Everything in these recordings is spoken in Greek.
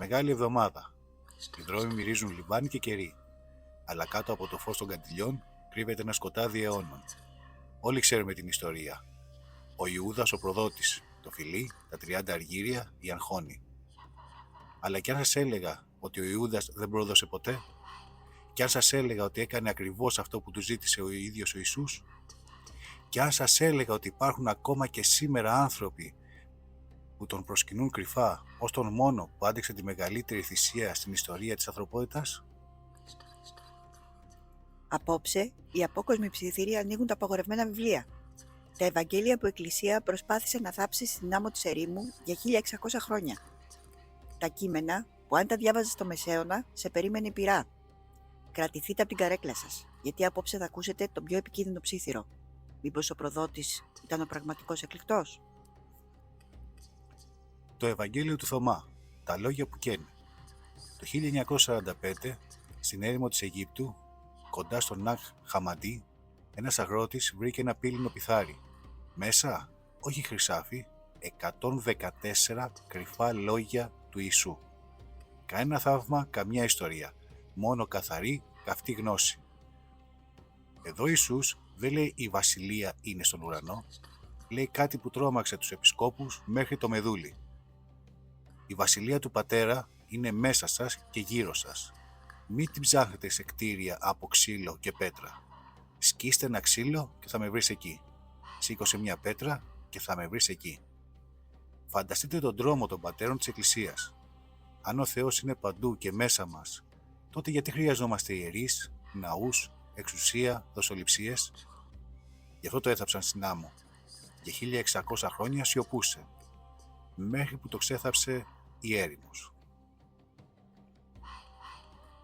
Μεγάλη εβδομάδα. Οι δρόμοι μυρίζουν λιβάνι και κερί, αλλά κάτω από το φως των καντιλιών κρύβεται ένα σκοτάδι αιώνων. Όλοι ξέρουμε την ιστορία. Ο Ιούδας ο προδότης, το φιλί, τα 30 αργύρια, η αγχώνη. Αλλά κι αν σας έλεγα ότι ο Ιούδας δεν πρόδωσε ποτέ, κι αν σας έλεγα ότι έκανε ακριβώς αυτό που του ζήτησε ο ίδιος ο Ιησούς, κι αν σας έλεγα ότι υπάρχουν ακόμα και σήμερα άνθρωποι που τον προσκυνούν κρυφά ως τον μόνο που άντεξε τη μεγαλύτερη θυσία στην ιστορία της ανθρωπότητας. Απόψε, οι απόκοσμοι ψιθυροί ανοίγουν τα απαγορευμένα βιβλία. Τα Ευαγγέλια που η Εκκλησία προσπάθησε να θάψει στην άμμο της ερήμου για 1600 χρόνια. Τα κείμενα που αν τα διάβαζες στο Μεσαίωνα, σε περίμενε η πυρά. Κρατηθείτε από την καρέκλα σας, γιατί απόψε θα ακούσετε τον πιο επικίνδυνο ψίθυρο. Μήπως ο προδότης ήταν ο πραγματικός εκλεκτός? Το Ευαγγέλιο του Θωμά, τα λόγια που καίνε. Το 1945, στην έρημο της Αιγύπτου, κοντά στο Ναχ Χαμαντί, ένας αγρότης βρήκε ένα πύληνο πιθάρι. Μέσα, όχι χρυσάφι, 114 κρυφά λόγια του Ιησού. Κανένα θαύμα, καμιά ιστορία. Μόνο καθαρή, καυτή γνώση. Εδώ ο Ιησούς δεν λέει η βασιλεία είναι στον ουρανό, λέει κάτι που τρόμαξε τους επισκόπους μέχρι το μεδούλι. Η βασιλεία του Πατέρα είναι μέσα σας και γύρω σας. Μην την ψάχνετε σε κτίρια από ξύλο και πέτρα. Σκίστε ένα ξύλο και θα με βρεις εκεί. Σήκωσε μια πέτρα και θα με βρεις εκεί. Φανταστείτε τον δρόμο των πατέρων της Εκκλησίας. Αν ο Θεός είναι παντού και μέσα μας, τότε γιατί χρειαζόμαστε ιερείς, ναούς, εξουσία, δοσοληψίες? Γι' αυτό το έθαψαν στην άμμο. Για 1600 χρόνια σιωπούσε, μέχρι που το ξέθαψε η έρημος.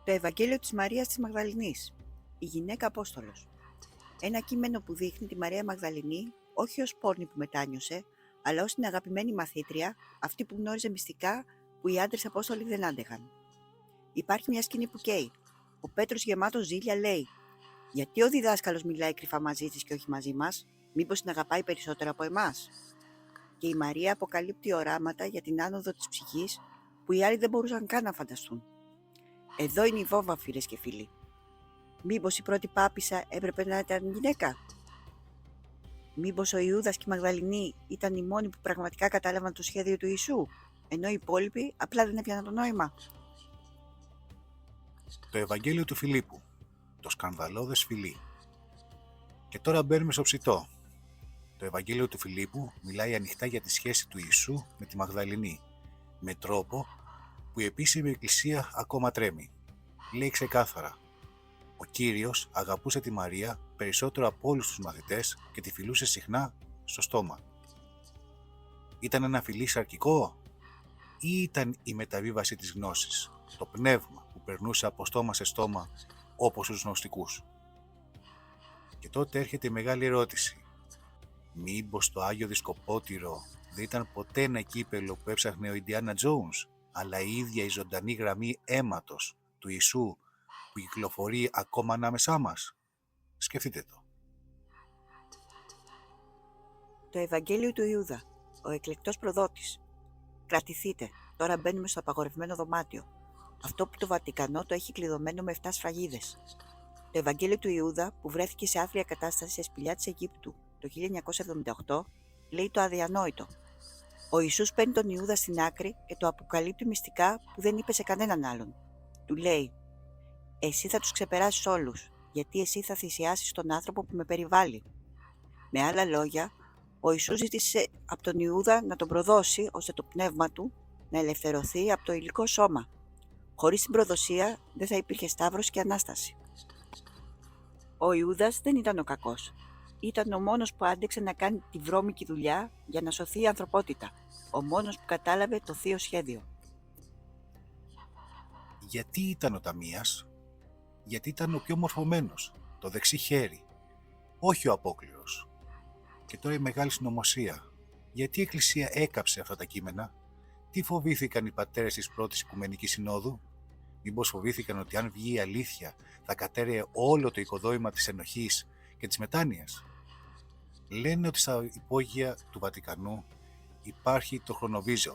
Το Ευαγγέλιο της Μαρίας της Μαγδαληνής, η γυναίκα Απόστολος. Ένα κείμενο που δείχνει τη Μαρία Μαγδαληνή όχι ως πόρνη που μετάνιωσε, αλλά ως την αγαπημένη μαθήτρια, αυτή που γνώριζε μυστικά που οι άντρες Απόστολοι δεν άντεχαν. Υπάρχει μια σκηνή που καίει. Ο Πέτρος γεμάτος ζήλια λέει: «Γιατί ο διδάσκαλος μιλάει κρυφά μαζί της και όχι μαζί μας? Μήπως την αγαπάει περισσότερο από εμάς?» Και η Μαρία αποκαλύπτει οράματα για την άνοδο της ψυχής που οι άλλοι δεν μπορούσαν καν να φανταστούν. Εδώ είναι η βόμβα, φίλες και φίλοι. Μήπως η πρώτη πάπισσα έπρεπε να ήταν γυναίκα? Μήπως ο Ιούδας και η Μαγδαληνή ήταν οι μόνοι που πραγματικά κατάλαβαν το σχέδιο του Ιησού, ενώ οι υπόλοιποι απλά δεν έπιαναν το νόημα? Το Ευαγγέλιο του Φιλίππου, το σκανδαλώδες φιλί. Και τώρα μπαίνουμε στο ψητό. Το Ευαγγέλιο του Φιλίππου μιλάει ανοιχτά για τη σχέση του Ιησού με τη Μαγδαληνή, με τρόπο που η επίσημη εκκλησία ακόμα τρέμει. Λέει ξεκάθαρα: ο Κύριος αγαπούσε τη Μαρία περισσότερο από όλους τους μαθητές και τη φιλούσε συχνά στο στόμα. Ήταν ένα φιλί σαρκικό ή ήταν η μεταβίβαση της γνώσης, το πνεύμα που περνούσε από στόμα σε στόμα όπως τους γνωστικούς? Και τότε έρχεται η μεγάλη ερώτηση. Μήπως το Άγιο Δισκοπότηρο δεν ήταν ποτέ ένα κύπελο που έψαχνε ο Ιντιάνα Τζόουνς, αλλά η ίδια η ζωντανή γραμμή αίματος του Ιησού που κυκλοφορεί ακόμα ανάμεσά μας? Σκεφτείτε το. Το Ευαγγέλιο του Ιούδα, ο εκλεκτός προδότης. Κρατηθείτε, τώρα μπαίνουμε στο απαγορευμένο δωμάτιο. Αυτό που το Βατικανό το έχει κλειδωμένο με 7 σφραγίδες. Το Ευαγγέλιο του Ιούδα, που βρέθηκε σε άθλια κατάσταση σε σπηλιά της Αιγύπτου το 1978, λέει το αδιανόητο. Ο Ιησούς παίρνει τον Ιούδα στην άκρη και το αποκαλύπτει μυστικά που δεν είπε σε κανέναν άλλον. Του λέει: «Εσύ θα τους ξεπεράσεις όλους, γιατί εσύ θα θυσιάσεις τον άνθρωπο που με περιβάλλει». Με άλλα λόγια, ο Ιησούς ζήτησε από τον Ιούδα να τον προδώσει ώστε το πνεύμα του να ελευθερωθεί από το υλικό σώμα. Χωρίς την προδοσία δεν θα υπήρχε Σταύρος και Ανάσταση. Ο Ιούδας δεν ήταν ο κακός. Ήταν ο μόνος που άντεξε να κάνει τη βρώμικη δουλειά για να σωθεί η ανθρωπότητα. Ο μόνος που κατάλαβε το θείο σχέδιο. Γιατί ήταν ο ταμείας? Γιατί ήταν ο πιο μορφωμένος, το δεξί χέρι, όχι ο απόκληρος. Και τώρα η μεγάλη συνωμοσία. Γιατί η Εκκλησία έκαψε αυτά τα κείμενα? Τι φοβήθηκαν οι πατέρες της πρώτης Οικουμενικής Συνόδου? Μήπως φοβήθηκαν ότι αν βγει η αλήθεια θα κατέρεε όλο το οικοδόμημα της ενοχής και της μετάνοιας? Λένε ότι στα υπόγεια του Βατικανού υπάρχει το χρονοβίζεο,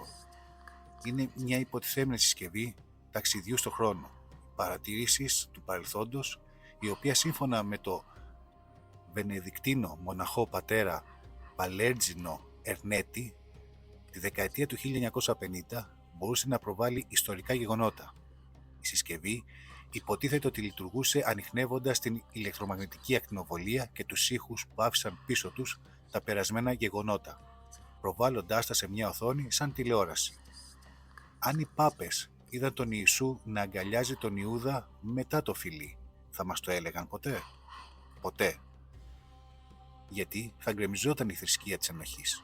είναι μια υποτιθέμενη συσκευή ταξιδιού στο χρόνο, παρατήρησης του παρελθόντος, η οποία σύμφωνα με το Βενεδικτίνο μοναχό πατέρα Παλέρτζινο Ερνέτη, τη δεκαετία του 1950 μπορούσε να προβάλλει ιστορικά γεγονότα. Η συσκευή υποτίθεται ότι λειτουργούσε ανιχνεύοντας την ηλεκτρομαγνητική ακτινοβολία και τους ήχους που άφησαν πίσω τους τα περασμένα γεγονότα, προβάλλοντάς τα σε μια οθόνη σαν τηλεόραση. Αν οι πάπες είδαν τον Ιησού να αγκαλιάζει τον Ιούδα μετά το φιλί, θα μας το έλεγαν ποτέ? Ποτέ. Γιατί θα γκρεμιζόταν η θρησκεία της ενοχής.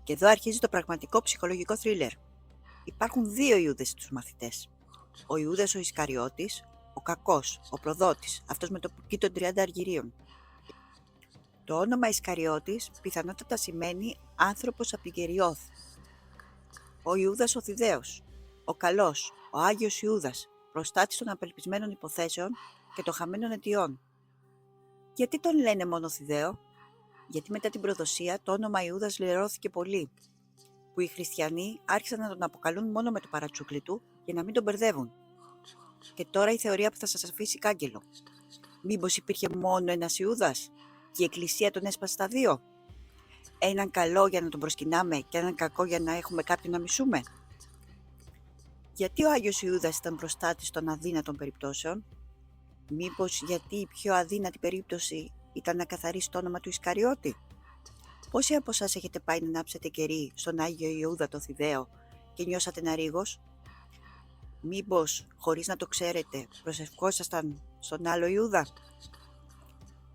Και εδώ αρχίζει το πραγματικό ψυχολογικό θρίλερ. Υπάρχουν δύο Ιούδες στους μαθητές. Ο Ιούδας ο Ισκαριώτης, ο κακός, ο προδότης, αυτός με το πουρκί των 30 αργυρίων. Το όνομα Ισκαριώτης πιθανότατα σημαίνει άνθρωπος από την Κεριώθ. Ο Ιούδας ο Θηδαίος, ο καλός, ο Άγιος Ιούδας, προστάτης των απελπισμένων υποθέσεων και των χαμένων αιτιών. Γιατί τον λένε μόνο Θηδαίο? Γιατί μετά την προδοσία το όνομα Ιούδας λερώθηκε πολύ, που οι χριστιανοί άρχισαν να τον αποκαλούν μόνο με το παρατσούκλι του για να μην τον μπερδεύουν. Και τώρα η θεωρία που θα σας αφήσει κάγκελο. Μήπως υπήρχε μόνο ένας Ιούδας και η Εκκλησία τον έσπασε στα δύο? Έναν καλό για να τον προσκυνάμε και έναν κακό για να έχουμε κάποιον να μισούμε? Γιατί ο Άγιος Ιούδας ήταν προστάτης των αδύνατων περιπτώσεων? Μήπως γιατί η πιο αδύνατη περίπτωση ήταν να καθαρίσει το όνομα του Ισκαριώτη? Πόσοι από εσάς έχετε πάει να ανάψετε κερί στον Άγιο Ιούδα το Θηδαίο και νιώσατε ένα ρίγος? Μήπως, χωρίς να το ξέρετε, προσευχόσασταν στον άλλο Ιούδα?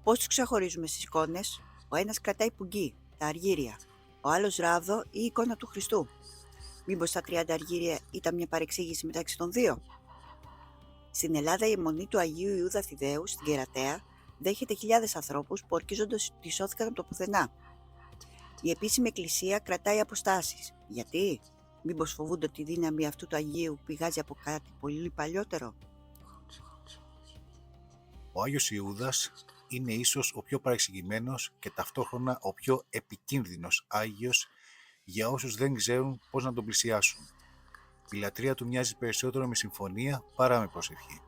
Πώς τους ξεχωρίζουμε στις εικόνες? Ο ένας κρατάει πουγγί, τα αργύρια, ο άλλος ράβδο ή εικόνα του Χριστού. Μήπως τα 30 αργύρια ήταν μια παρεξήγηση μεταξύ των δύο? Στην Ελλάδα η αιμονή του Αγίου Ιούδα Θηδαίου στην Κερατέα δέχεται χιλιάδες ανθρώπους που ορκίζονται ότι σώθηκαν από το πουθενά. Η επίσημη εκκλησία κρατάει αποστάσεις. Γιατί? Μήπως φοβούνται ότι η δύναμη αυτού του Αγίου πηγάζει από κάτι πολύ παλιότερο? Ο Άγιος Ιούδας είναι ίσως ο πιο παρεξηγημένος και ταυτόχρονα ο πιο επικίνδυνος Άγιος για όσους δεν ξέρουν πώς να τον πλησιάσουν. Η λατρεία του μοιάζει περισσότερο με συμφωνία παρά με προσευχή.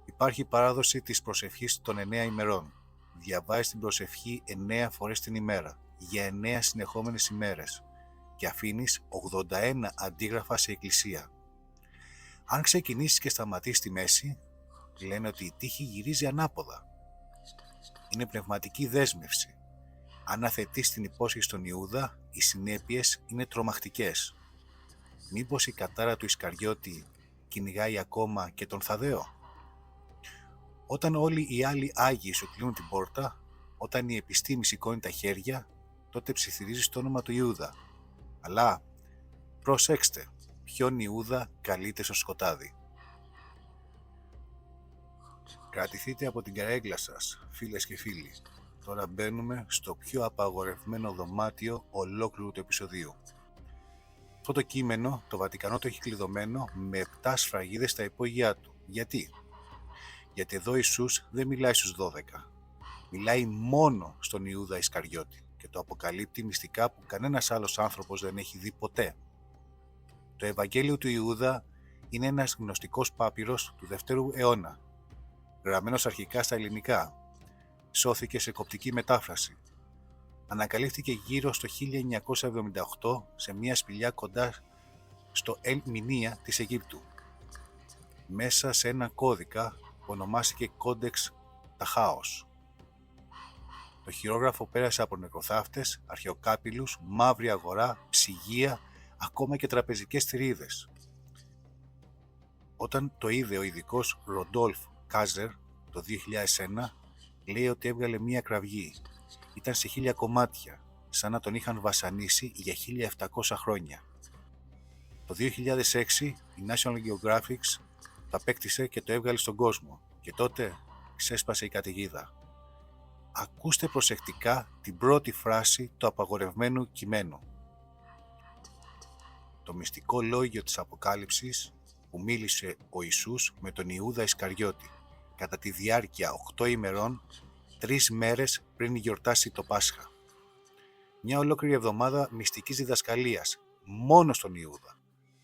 Υπάρχει παράδοση της προσευχής των 9 ημερών. Διαβάζεις την προσευχή 9 φορές την ημέρα, για 9 συνεχόμενες ημέρες και αφήνεις 81 αντίγραφα σε εκκλησία. Αν ξεκινήσεις και σταματήσεις στη μέση, λένε ότι η τύχη γυρίζει ανάποδα. Είναι πνευματική δέσμευση. Αν αθετείς την υπόσχεση στον Ιούδα, οι συνέπειες είναι τρομακτικές. Μήπως η κατάρα του Ισκαριώτη κυνηγάει ακόμα και τον Θαδαίο? Όταν όλοι οι άλλοι Άγιοι σου κλείνουν την πόρτα, όταν η επιστήμη σηκώνει τα χέρια, τότε ψιθυρίζεις το όνομα του Ιούδα. Αλλά προσέξτε, ποιον Ιούδα καλείται στο σκοτάδι. Κρατηθείτε από την καρέγκλα σας, φίλες και φίλοι. Τώρα μπαίνουμε στο πιο απαγορευμένο δωμάτιο ολόκληρου του επεισοδίου. Αυτό το κείμενο το Βατικανό το έχει κλειδωμένο με 7 σφραγίδες στα υπόγειά του. Γιατί? Γιατί εδώ Ιησούς δεν μιλάει στους 12. Μιλάει μόνο στον Ιούδα Ισκαριώτη και το αποκαλύπτει μυστικά που κανένας άλλος άνθρωπος δεν έχει δει ποτέ. Το Ευαγγέλιο του Ιούδα είναι ένας γνωστικός πάπυρος του 2ου αιώνα, γραμμένος αρχικά στα ελληνικά. Σώθηκε σε κοπτική μετάφραση. Ανακαλύφθηκε γύρω στο 1978 σε μια σπηλιά κοντά στο Ελ Μινία της Αιγύπτου, μέσα σε ένα κώδικα που ονομάστηκε Κόντεξ Ταχάος. Το χειρόγραφο πέρασε από νεκροθάφτες, αρχαιοκάπηλους, μαύρη αγορά, ψυγεία, ακόμα και τραπεζικές θηρίδες. Όταν το είδε ο ειδικός Ροντόλφ Κάζερ το 2001, λέει ότι έβγαλε μία κραυγή. Ήταν σε 1000 κομμάτια, σαν να τον είχαν βασανίσει για 1700 χρόνια. Το 2006 η National Geographic το απέκτησε και το έβγαλε στον κόσμο και τότε ξέσπασε η καταιγίδα. Ακούστε προσεκτικά την πρώτη φράση του απαγορευμένου κειμένου. Το μυστικό λόγιο της Αποκάλυψης που μίλησε ο Ιησούς με τον Ιούδα Ισκαριώτη κατά τη διάρκεια 8 ημερών, 3 μέρες πριν γιορτάσει το Πάσχα. Μια ολόκληρη εβδομάδα μυστικής διδασκαλίας, μόνο στον Ιούδα.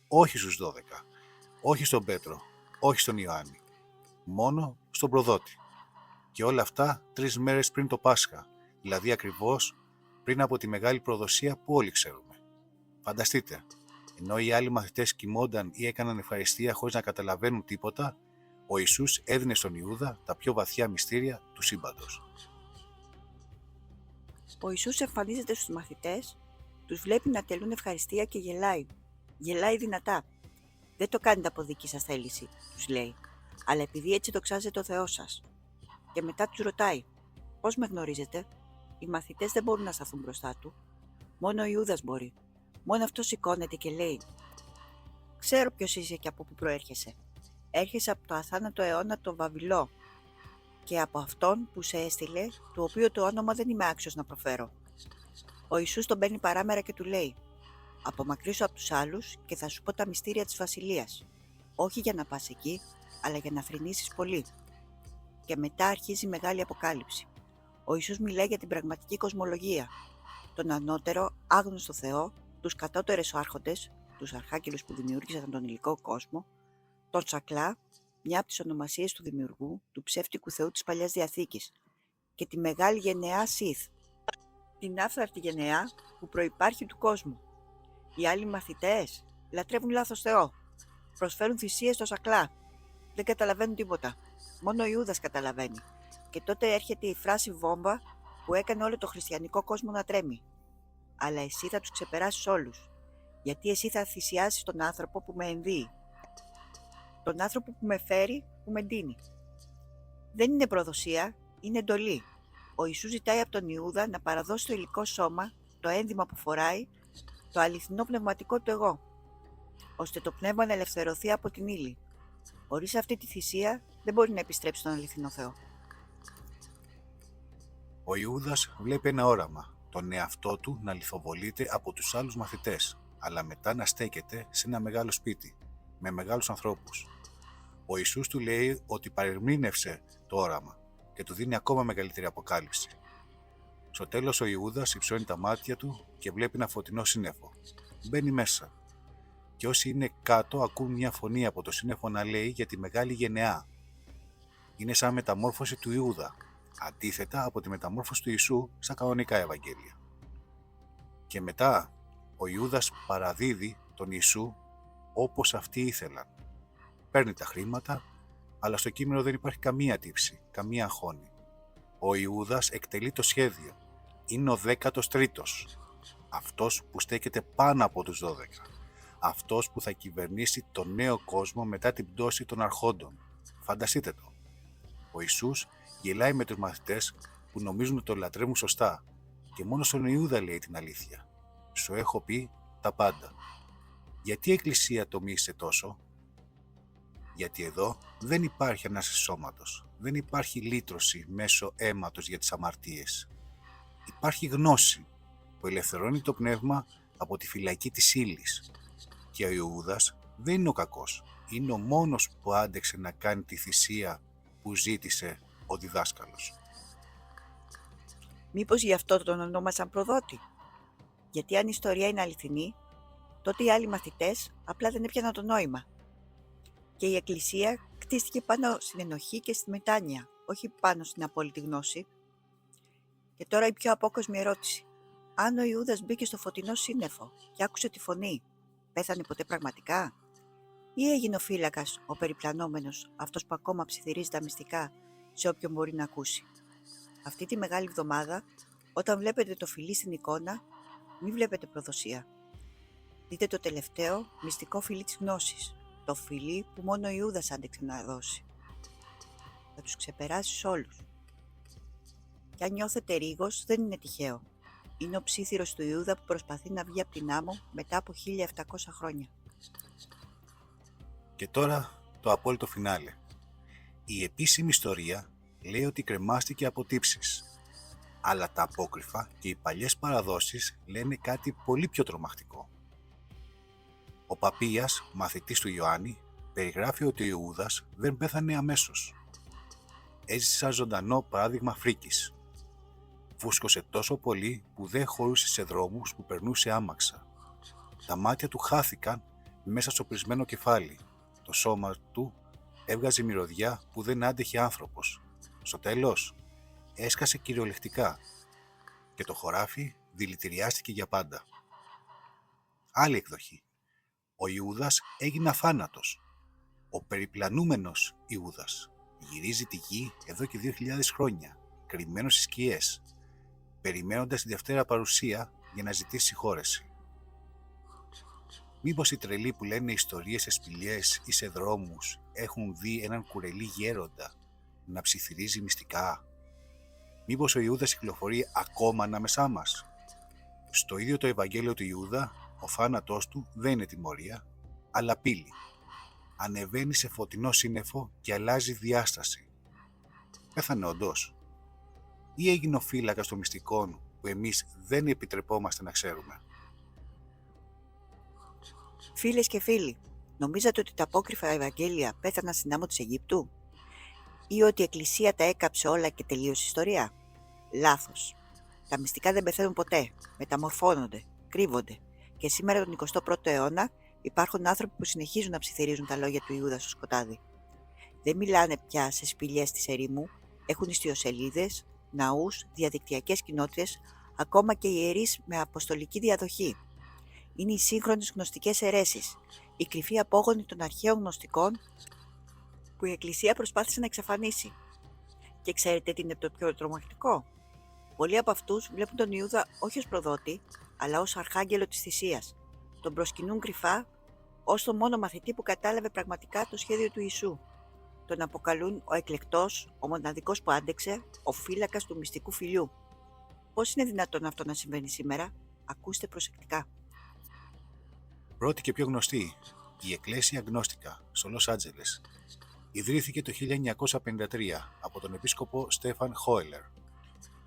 Όχι στους 12, όχι στον Πέτρο, όχι στον Ιωάννη. Μόνο στον προδότη. Και όλα αυτά 3 μέρες πριν το Πάσχα, δηλαδή ακριβώς πριν από τη μεγάλη προδοσία που όλοι ξέρουμε. Φανταστείτε, ενώ οι άλλοι μαθητές κοιμόνταν ή έκαναν ευχαριστία χωρίς να καταλαβαίνουν τίποτα, ο Ιησούς έδινε στον Ιούδα τα πιο βαθιά μυστήρια του σύμπαντος. Ο Ιησούς εμφανίζεται στους μαθητές, τους βλέπει να τελούν ευχαριστία και γελάει. Γελάει δυνατά. Δεν το κάνετε από δική σας θέληση, τους λέει, αλλά επειδή έτσι δοξάζεται ο Θεός σας. Και μετά τους ρωτάει, πώς με γνωρίζετε? Οι μαθητές δεν μπορούν να σταθούν μπροστά του. Μόνο ο Ιούδας μπορεί. Μόνο αυτό σηκώνεται και λέει, ξέρω ποιος είσαι και από πού προέρχεσαι. Έρχεσαι από το αθάνατο αιώνα τον Βαβυλό και από αυτόν που σε έστειλε, του οποίου το όνομα δεν είμαι άξιος να προφέρω. Ο Ιησούς τον παίρνει παράμερα και του λέει, απομακρύσου από τους άλλους και θα σου πω τα μυστήρια της Βασιλείας. Όχι για να πας εκεί, αλλά για να θρηνήσεις πολύ. Και μετά αρχίζει η μεγάλη αποκάλυψη. Ο Ιησούς μιλάει για την πραγματική κοσμολογία, τον ανώτερο άγνωστο Θεό, τους κατώτερες άρχοντες, τους αρχάγγελους που δημιούργησαν τον υλικό κόσμο, τον Σακλά, μια από τις ονομασίες του δημιουργού, του ψεύτικου Θεού της Παλιάς Διαθήκης, και τη μεγάλη γενεά Σιθ, την άφθαρτη γενεά που προϋπάρχει του κόσμου. Οι άλλοι μαθητές λατρεύουν λάθος Θεό, προσφέρουν θυσίες στο Σακλά, δεν καταλαβαίνουν τίποτα. Μόνο ο Ιούδας καταλαβαίνει. Και τότε έρχεται η φράση βόμβα που έκανε όλο το χριστιανικό κόσμο να τρέμει. Αλλά εσύ θα τους ξεπεράσεις όλους, γιατί εσύ θα θυσιάσεις τον άνθρωπο που με ενδύει, τον άνθρωπο που με φέρει, που με ντύνει. Δεν είναι προδοσία, είναι εντολή. Ο Ιησούς ζητάει από τον Ιούδα να παραδώσει το υλικό σώμα, το ένδυμα που φοράει, το αληθινό πνευματικό του εγώ, ώστε το πνεύμα να ελευθερωθεί από την ύλη. Χωρίς αυτή τη θυσία δεν μπορεί να επιστρέψει στον αληθινό Θεό. Ο Ιούδας βλέπει ένα όραμα, τον εαυτό του να λιθοβολείται από τους άλλους μαθητές, αλλά μετά να στέκεται σε ένα μεγάλο σπίτι, με μεγάλους ανθρώπους. Ο Ιησούς του λέει ότι παρερμήνευσε το όραμα και του δίνει ακόμα μεγαλύτερη αποκάλυψη. Στο τέλος ο Ιούδας υψώνει τα μάτια του και βλέπει ένα φωτεινό σύννεφο. Μπαίνει μέσα. Και όσοι είναι κάτω ακούν μια φωνή από το σύννεφο να λέει για τη μεγάλη γενεά. Είναι σαν μεταμόρφωση του Ιούδα, αντίθετα από τη μεταμόρφωση του Ιησού στα κανονικά Ευαγγέλια. Και μετά ο Ιούδας παραδίδει τον Ιησού όπως αυτοί ήθελαν. Παίρνει τα χρήματα, αλλά στο κείμενο δεν υπάρχει καμία τύψη, καμία αγχώνη. Ο Ιούδας εκτελεί το σχέδιο. Είναι ο 13ος. Αυτός που στέκεται πάνω από τους 12. Αυτός που θα κυβερνήσει τον νέο κόσμο μετά την πτώση των αρχόντων. Φανταστείτε το. Ο Ιησούς γελάει με τους μαθητές που νομίζουν ότι το λατρεύουν σωστά και μόνο στον Ιούδα λέει την αλήθεια. Σου έχω πει τα πάντα. Γιατί η Εκκλησία το μίσησε τόσο? Γιατί εδώ δεν υπάρχει Ανάσταση σώματος, δεν υπάρχει λύτρωση μέσω αίματος για τις αμαρτίες. Υπάρχει γνώση που ελευθερώνει το πνεύμα από τη φυλακή της ύλης. Και ο Ιούδας δεν είναι ο κακός, είναι ο μόνος που άντεξε να κάνει τη θυσία που ζήτησε ο διδάσκαλος. Μήπως γι' αυτό τον ονόμασαν προδότη? Γιατί αν η ιστορία είναι αληθινή, τότε οι άλλοι μαθητές απλά δεν έπιαναν το νόημα. Και η Εκκλησία κτίστηκε πάνω στην ενοχή και στη μετάνοια, όχι πάνω στην απόλυτη γνώση. Και τώρα η πιο απόκοσμη ερώτηση. Αν ο Ιούδας μπήκε στο φωτεινό σύννεφο και άκουσε τη φωνή, πέθανε ποτέ πραγματικά? Ή έγινε ο φύλακας, ο περιπλανόμενος, αυτός που ακόμα ψιθυρίζει τα μυστικά σε όποιον μπορεί να ακούσει? Αυτή τη μεγάλη εβδομάδα, όταν βλέπετε το φιλί στην εικόνα, μην βλέπετε προδοσία. Δείτε το τελευταίο μυστικό φιλί της γνώσης, το φιλί που μόνο ο Ιούδας άντεξε να δώσει. Θα τους ξεπεράσεις όλους. Και αν νιώθετε ρίγος, δεν είναι τυχαίο. Είναι ο ψίθυρος του Ιούδα που προσπαθεί να βγει από την άμμο μετά από 1700 χρόνια. Και τώρα το απόλυτο φινάλε. Η επίσημη ιστορία λέει ότι κρεμάστηκε από τύψεις. Αλλά τα απόκριφα και οι παλιές παραδόσεις λένε κάτι πολύ πιο τρομακτικό. Ο Παπίας, μαθητής του Ιωάννη, περιγράφει ότι ο Ιούδας δεν πέθανε αμέσως. Έζησε σαν ζωντανό παράδειγμα φρίκης. Φούσκωσε τόσο πολύ που δεν χωρούσε σε δρόμους που περνούσε άμαξα. Τα μάτια του χάθηκαν μέσα στο πρισμένο κεφάλι. Το σώμα του έβγαζε μυρωδιά που δεν άντεχε άνθρωπος. Στο τέλος, έσκασε κυριολεκτικά και το χωράφι δηλητηριάστηκε για πάντα. Άλλη εκδοχή. Ο Ιούδας έγινε αθάνατος. Ο περιπλανούμενος Ιούδας γυρίζει τη γη εδώ και 2.000 χρόνια, κρυμμένος στις σκιές, περιμένοντας τη Δευτέρα παρουσία για να ζητήσει συγχώρεση. Μήπως οι τρελοί που λένε ιστορίες σε σπηλιές ή σε δρόμους έχουν δει έναν κουρελί γέροντα να ψιθυρίζει μυστικά? Μήπως ο Ιούδας κυκλοφορεί ακόμα ανάμεσά μας? Στο ίδιο το Ευαγγέλιο του Ιούδα, ο θάνατός του δεν είναι τιμωρία, αλλά πύλη. Ανεβαίνει σε φωτεινό σύννεφο και αλλάζει διάσταση. Πέθανε όντως? Ή έγινε ο φύλακας των μυστικών που εμείς δεν επιτρεπόμαστε να ξέρουμε? Φίλες και φίλοι, νομίζατε ότι τα απόκριφα Ευαγγέλια πέθαναν στην άμμο της Αιγύπτου? Ή ότι η Εκκλησία τα έκαψε όλα και τελείωσε η ιστορία? Λάθος. Τα μυστικά δεν πεθαίνουν ποτέ, μεταμορφώνονται, κρύβονται και σήμερα τον 21ο αιώνα υπάρχουν άνθρωποι που συνεχίζουν να ψιθυρίζουν τα λόγια του Ιούδα στο σκοτάδι. Δεν μιλάνε πια σε σπηλιές της ερήμου, έχουν ιστιοσελίδες, ναούς, διαδικτυακές κοινότητες, ακόμα και ιερείς με αποστολική διαδοχή. Είναι οι σύγχρονες γνωστικές αιρέσεις, οι κρυφοί απόγονοι των αρχαίων γνωστικών που η Εκκλησία προσπάθησε να εξαφανίσει. Και ξέρετε τι είναι το πιο τρομακτικό? Πολλοί από αυτούς βλέπουν τον Ιούδα όχι ως προδότη, αλλά ως αρχάγγελο της θυσίας. Τον προσκυνούν κρυφά ως τον μόνο μαθητή που κατάλαβε πραγματικά το σχέδιο του Ιησού. Τον αποκαλούν ο εκλεκτός, ο μοναδικός που άντεξε, ο φύλακας του μυστικού φιλιού. Πώς είναι δυνατόν αυτό να συμβαίνει σήμερα? Ακούστε προσεκτικά. Πρώτη και πιο γνωστή, η Εκκλέσια Γνώστικα στο Λος Άντζελες. Ιδρύθηκε το 1953 από τον επίσκοπο Στέφαν Χόελερ,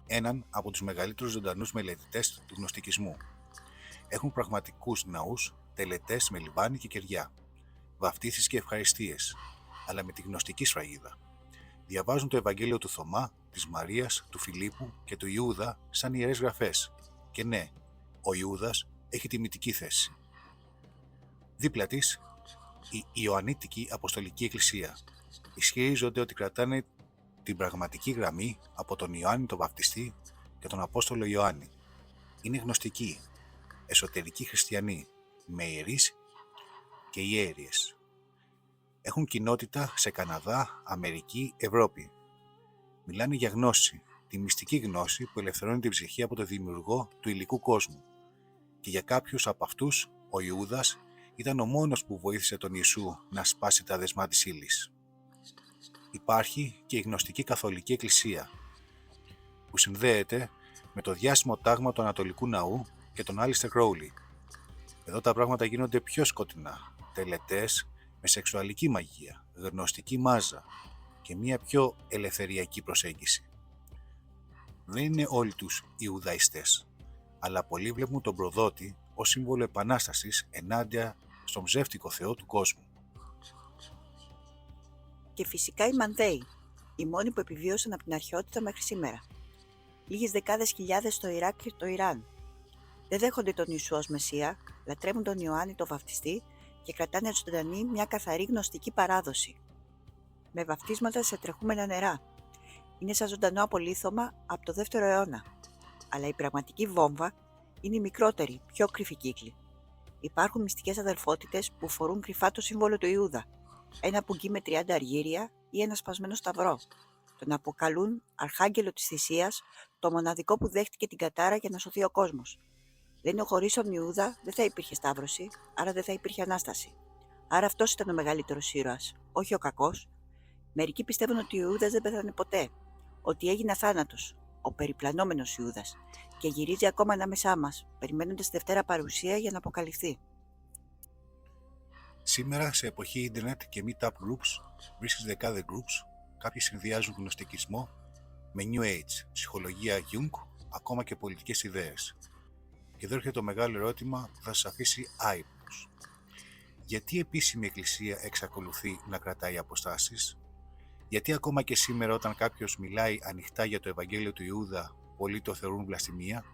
έναν από τους μεγαλύτερους ζωντανούς μελετητές του γνωστικισμού. Έχουν πραγματικούς ναούς, τελετές με λιβάνι και κεριά, βαφτίσεις και ευχαριστίες, αλλά με τη γνωστική σφραγίδα. Διαβάζουν το Ευαγγέλιο του Θωμά, της Μαρίας, του Φιλίππου και του Ιούδα σαν ιερές γραφές. Και ναι, ο Ιούδας έχει τιμητική θέση. Δίπλα της, η Ιωαννίτικη Αποστολική Εκκλησία. Ισχυρίζονται ότι κρατάνε την πραγματική γραμμή από τον Ιωάννη τον Βαπτιστή και τον Απόστολο Ιωάννη. Είναι γνωστικοί, εσωτερικοί χριστιανοί, με ιερείς και ιέρειες. Έχουν κοινότητα σε Καναδά, Αμερική, Ευρώπη. Μιλάνε για γνώση, τη μυστική γνώση που ελευθερώνει την ψυχή από το δημιουργό του υλικού κόσμου. Και για κάποιους από αυτούς, ο Ιούδας ήταν ο μόνος που βοήθησε τον Ιησού να σπάσει τα δεσμά της ύλης. Υπάρχει και η γνωστική Καθολική Εκκλησία, που συνδέεται με το διάσημο τάγμα του Ανατολικού Ναού και τον Άλιστερ Κρόουλι. Εδώ τα πράγματα γίνονται πιο σκοτεινά, τελετές με σεξουαλική μαγεία, γνωστική μάζα και μια πιο ελευθεριακή προσέγγιση. Δεν είναι όλοι τους Ιουδαϊστές, αλλά πολλοί βλέπουν τον προδότη ως σύμβολο επανάστασης ενάντια στον ψεύτικο Θεό του κόσμου. Και φυσικά οι Μανδέοι, οι μόνοι που επιβίωσαν από την αρχαιότητα μέχρι σήμερα. Λίγες δεκάδες χιλιάδες στο Ιράκ και το Ιράν. Δεν δέχονται τον Ιησού ως Μεσσία, λατρεύουν τον Ιωάννη τον Βαπτιστή και κρατάνε ζωντανή μια καθαρή γνωστική παράδοση. Με βαφτίσματα σε τρεχούμενα νερά. Είναι σαν ζωντανό απολίθωμα από το 2ο αιώνα. Αλλά η πραγματική βόμβα είναι η μικρότερη, πιο κρυφή κύκλη. Υπάρχουν μυστικές αδελφότητες που φορούν κρυφά το σύμβολο του Ιούδα. Ένα πουγγί με 30 αργύρια ή ένα σπασμένο σταυρό. Τον αποκαλούν αρχάγγελο της θυσίας, το μοναδικό που δέχτηκε την κατάρα για να σωθεί ο κόσμος. Δεν είναι χωρίς τον Ιούδα, δεν θα υπήρχε σταύρωση, άρα δεν θα υπήρχε ανάσταση. Άρα αυτός ήταν ο μεγαλύτερος ήρωας, όχι ο κακός. Μερικοί πιστεύουν ότι ο Ιούδας δεν πέθανε ποτέ, ότι έγινε αθάνατος, ο περιπλανόμενος Ιούδας, και γυρίζει ακόμα ανάμεσά μας, περιμένοντας τη Δευτέρα παρουσία για να αποκαλυφθεί. Σήμερα, σε εποχή ίντερνετ και meetup groups, βρίσκεις δεκάδες groups, κάποιοι συνδυάζουν γνωστικισμό με New Age, ψυχολογία Jung, ακόμα και πολιτικές ιδέες. Και εδώ έρχεται το μεγάλο ερώτημα που θα σας αφήσει άϊπνους. Γιατί η επίσημη εκκλησία εξακολουθεί να κρατάει αποστάσεις? Γιατί ακόμα και σήμερα όταν κάποιος μιλάει ανοιχτά για το Ευαγγέλιο του Ιούδα, πολλοί το θεωρούν βλαστημία?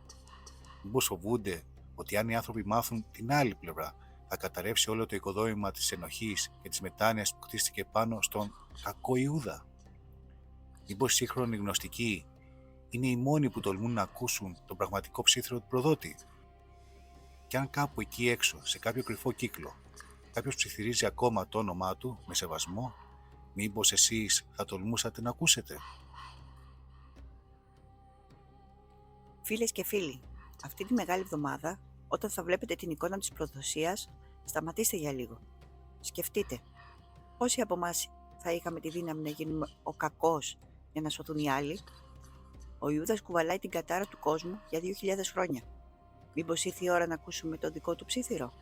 Μήπως φοβούνται ότι αν οι άνθρωποι μάθουν την άλλη πλευρά, θα καταρρεύσει όλο το οικοδόμημα της ενοχής και της μετάνοιας που χτίστηκε πάνω στον κακό Ιούδα? Μήπως οι σύγχρονοι γνωστικοί είναι οι μόνοι που τολμούν να ακούσουν τον πραγματικό ψήθυρο του προδότη? Κι αν κάπου εκεί έξω, σε κάποιο κρυφό κύκλο, κάποιος ψιθυρίζει ακόμα το όνομά του με σεβασμό, μήπως εσείς θα τολμούσατε να ακούσετε? Φίλες και φίλοι, αυτή τη μεγάλη εβδομάδα, όταν θα βλέπετε την εικόνα της προδοσίας, σταματήστε για λίγο. Σκεφτείτε, πόσοι από εμάς θα είχαμε τη δύναμη να γίνουμε ο κακός για να σωθούν οι άλλοι? Ο Ιούδας κουβαλάει την κατάρα του κόσμου για 2.000 χρόνια. Μήπως ήρθε η ώρα να ακούσουμε το δικό του ψήθυρο?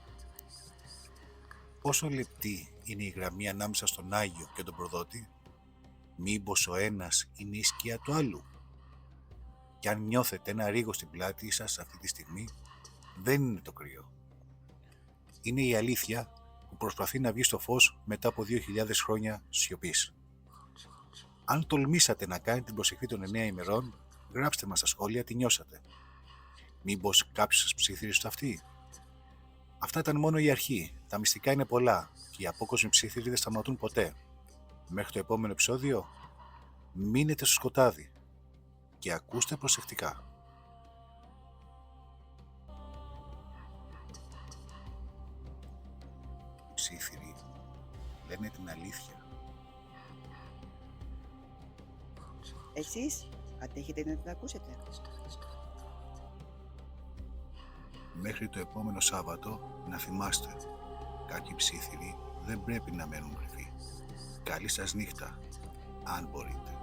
Πόσο λεπτή είναι η γραμμή ανάμεσα στον Άγιο και τον προδότη? Μήπως ο ένας είναι η σκιά του άλλου? Και αν νιώθετε ένα ρίγο στην πλάτη σας αυτή τη στιγμή, δεν είναι το κρύο. Είναι η αλήθεια που προσπαθεί να βγει στο φως μετά από 2.000 χρόνια σιωπής. Αν τολμήσατε να κάνετε την προσευχή των 9 ημερών, γράψτε μας στα σχόλια τι νιώσατε. Μήπως κάποιος σας ψιθύρισε στο αυτί? Αυτά ήταν μόνο η αρχή. Τα μυστικά είναι πολλά και οι απόκοσμοι ψίθυροι δεν σταματούν ποτέ. Μέχρι το επόμενο επεισόδιο, μείνετε στο σκοτάδι και ακούστε προσεκτικά. Οι ψίθυροι λένε την αλήθεια. Εσείς αντέχετε να την ακούσετε? Μέχρι το επόμενο Σάββατο να θυμάστε, κάποιοι ψίθυροι δεν πρέπει να μένουν κρυφοί. Καλή σας νύχτα, αν μπορείτε.